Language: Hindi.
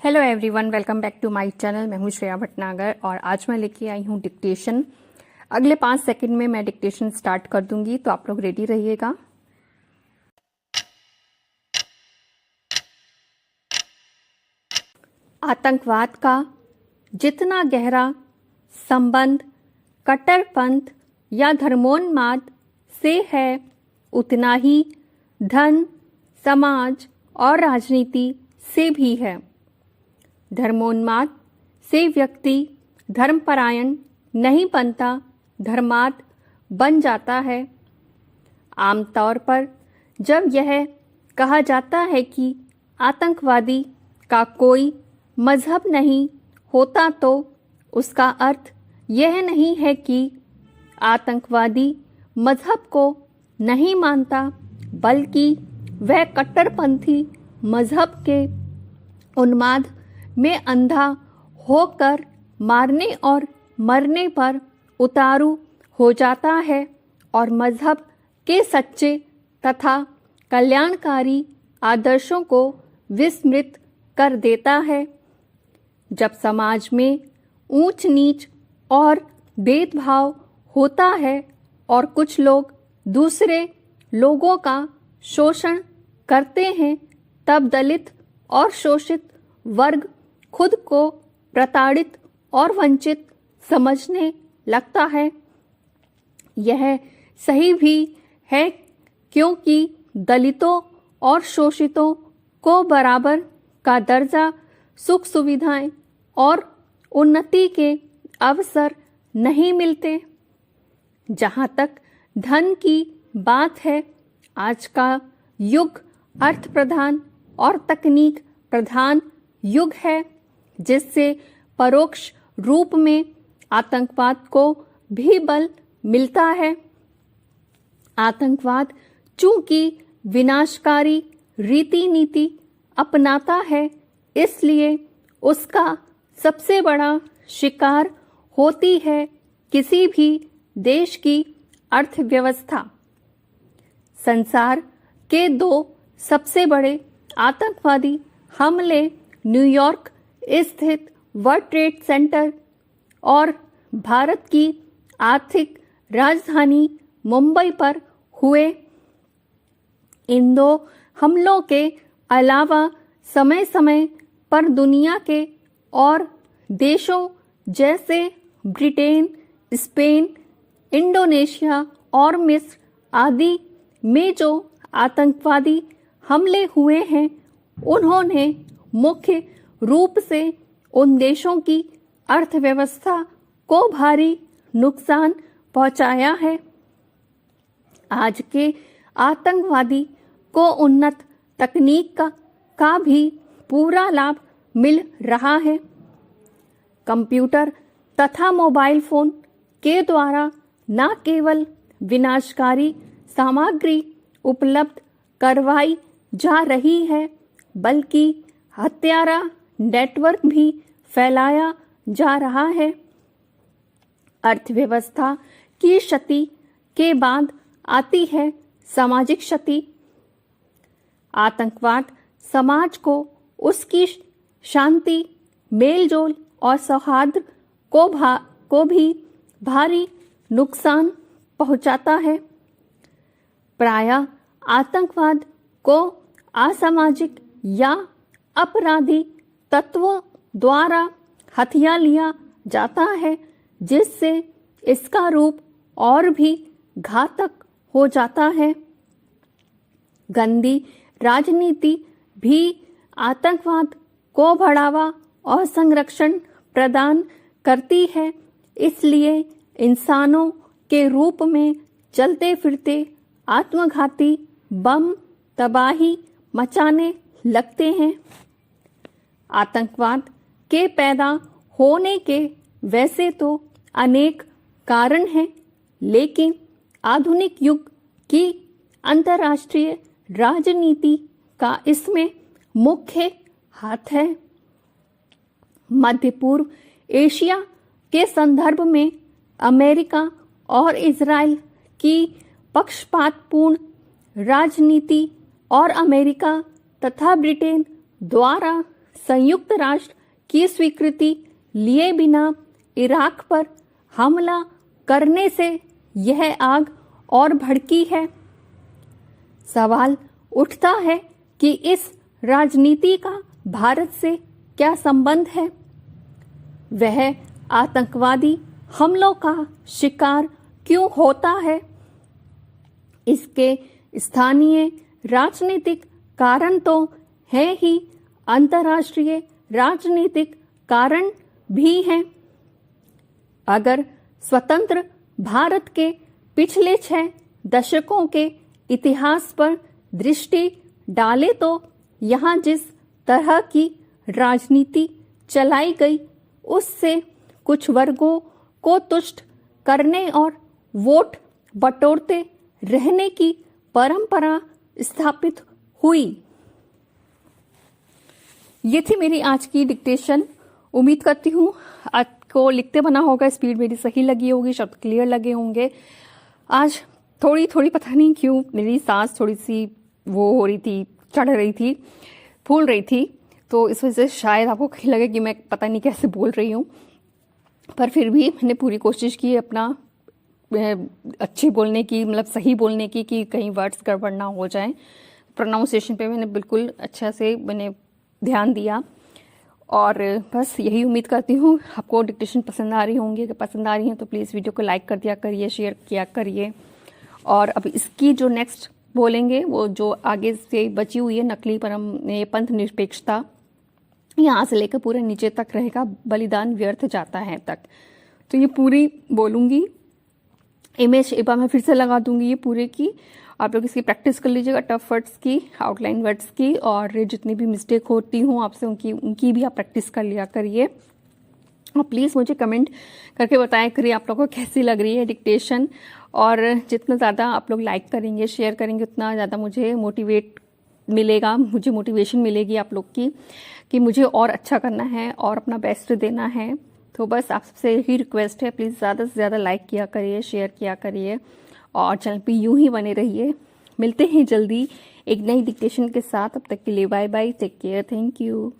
Hello everyone, welcome back to my channel. मैं हूं श्रेया भटनागर और आज मैं लेके आई हूं डिक्टेशन। अगले 5 सेकंड में मैं डिक्टेशन स्टार्ट कर दूंगी, तो आप लोग रेडी रहिएगा। आतंकवाद का जितना गहरा संबंध कट्टरपंथ या धर्मोन्माद से है, उतना ही धन, समाज और राजनीति से भी है। धर्मोन्माद से व्यक्ति धर्मपरायण नहीं बनता, धर्मांध बन जाता है। आमतौर पर जब यह कहा जाता है कि आतंकवादी का कोई मजहब नहीं होता, तो उसका अर्थ यह नहीं है कि आतंकवादी मजहब को नहीं मानता, बल्कि वह कट्टरपंथी मजहब के उन्माद में अंधा होकर मारने और मरने पर उतारू हो जाता है और मजहब के सच्चे तथा कल्याणकारी आदर्शों को विस्मृत कर देता है। जब समाज में ऊंच नीच और भेदभाव होता है और कुछ लोग दूसरे लोगों का शोषण करते हैं, तब दलित और शोषित वर्ग खुद को प्रताड़ित और वंचित समझने लगता है। यह सही भी है, क्योंकि दलितों और शोषितों को बराबर का दर्जा, सुख सुविधाएं और उन्नति के अवसर नहीं मिलते। जहां तक धन की बात है, आज का युग अर्थ प्रधान और तकनीक प्रधान युग है, जिससे परोक्ष रूप में आतंकवाद को भी बल मिलता है। आतंकवाद चूंकि विनाशकारी रीति नीति अपनाता है, इसलिए उसका सबसे बड़ा शिकार होती है किसी भी देश की अर्थव्यवस्था। संसार के 2 सबसे बड़े आतंकवादी हमले न्यूयॉर्क स्थित वर्ल्ड ट्रेड सेंटर और भारत की आर्थिक राजधानी मुंबई पर हुए। इन 2 हमलों के अलावा समय समय पर दुनिया के और देशों जैसे ब्रिटेन, स्पेन, इंडोनेशिया और मिस्र आदि में जो आतंकवादी हमले हुए हैं, उन्होंने मुख्य रूप से उन देशों की अर्थव्यवस्था को भारी नुकसान पहुंचाया है। आज के आतंकवादी को उन्नत तकनीक का भी पूरा लाभ मिल रहा है। कंप्यूटर तथा मोबाइल फोन के द्वारा न केवल विनाशकारी सामग्री उपलब्ध करवाई जा रही है, बल्कि हत्यारा नेटवर्क भी फैलाया जा रहा है। अर्थव्यवस्था की क्षति के बाद आती है सामाजिक क्षति। आतंकवाद समाज को उसकी शांति, मेलजोल और सौहार्द को भी भारी नुकसान पहुंचाता है। प्रायः आतंकवाद को असामाजिक या अपराधी तत्वों द्वारा हथिया लिया जाता है, जिससे इसका रूप और भी घातक हो जाता है। गंदी राजनीति भी आतंकवाद को बढ़ावा और संरक्षण प्रदान करती है, इसलिए इंसानों के रूप में चलते फिरते आत्मघाती बम तबाही मचाने लगते हैं। आतंकवाद के पैदा होने के वैसे तो अनेक कारण हैं, लेकिन आधुनिक युग की अंतर्राष्ट्रीय राजनीति का इसमें मुख्य हाथ है। मध्य पूर्व एशिया के संदर्भ में अमेरिका और इजराइल की पक्षपातपूर्ण राजनीति और अमेरिका तथा ब्रिटेन द्वारा संयुक्त राष्ट्र की स्वीकृति लिए बिना इराक पर हमला करने से यह आग और भड़की है। सवाल उठता है कि इस राजनीति का भारत से क्या संबंध है? वह आतंकवादी हमलों का शिकार क्यों होता है? इसके स्थानीय राजनीतिक कारण तो है ही, अंतर्राष्ट्रीय राजनीतिक कारण भी हैं। अगर स्वतंत्र भारत के पिछले 6 दशकों के इतिहास पर दृष्टि डालें तो यहाँ जिस तरह की राजनीति चलाई गई उससे कुछ वर्गों को तुष्ट करने और वोट बटोरते रहने की परंपरा स्थापित हुई। ये थी मेरी आज की डिक्टेशन। उम्मीद करती हूँ आपको लिखते बना होगा, स्पीड मेरी सही लगी होगी, शब्द क्लियर लगे होंगे। आज थोड़ी थोड़ी पता नहीं क्यों मेरी सांस थोड़ी सी वो हो रही थी, चढ़ रही थी, फूल रही थी, तो इस वजह से शायद आपको कहीं लगे कि मैं पता नहीं कैसे बोल रही हूँ, पर फिर भी मैंने पूरी कोशिश की अपना अच्छी बोलने की, मतलब सही बोलने की, कि कहीं वर्ड्स गड़बड़ ना हो जाएं। प्रोनाउंसिएशन पे मैंने बिल्कुल अच्छा से ध्यान दिया। और बस यही उम्मीद करती हूँ आपको डिक्टेशन पसंद आ रही होंगी। अगर पसंद आ रही है तो प्लीज़ वीडियो को लाइक कर दिया करिए, शेयर किया करिए। और अब इसकी जो नेक्स्ट बोलेंगे वो जो आगे से बची हुई है नकली परम पंथ निरपेक्षता, यहाँ से लेकर पूरे नीचे तक रहेगा, बलिदान व्यर्थ जाता है तक, तो ये पूरी बोलूँगी। इमेज एक बार मैं फिर से लगा दूंगी ये पूरे की, आप लोग इसकी प्रैक्टिस कर लीजिएगा, टफ वर्ड्स की, आउटलाइन वर्ड्स की, और जितनी भी मिस्टेक होती हूँ आपसे उनकी भी आप प्रैक्टिस कर लिया करिए। और प्लीज़ मुझे कमेंट करके बताया करिए आप लोगों को कैसी लग रही है डिक्टेशन। और जितना ज़्यादा आप लोग लाइक करेंगे, शेयर करेंगे, उतना ज़्यादा मुझे मोटिवेट मिलेगा, मुझे मोटिवेशन मिलेगी आप लोग की कि मुझे और अच्छा करना है और अपना बेस्ट देना है। तो बस आप सबसे यही रिक्वेस्ट है, प्लीज़ ज़्यादा से ज़्यादा लाइक किया करिए, शेयर किया करिए, और चैनल पे यूं ही बने रहिए। मिलते हैं जल्दी एक नई डिक्टेशन के साथ, अब तक के लिए bye bye, take care, thank you.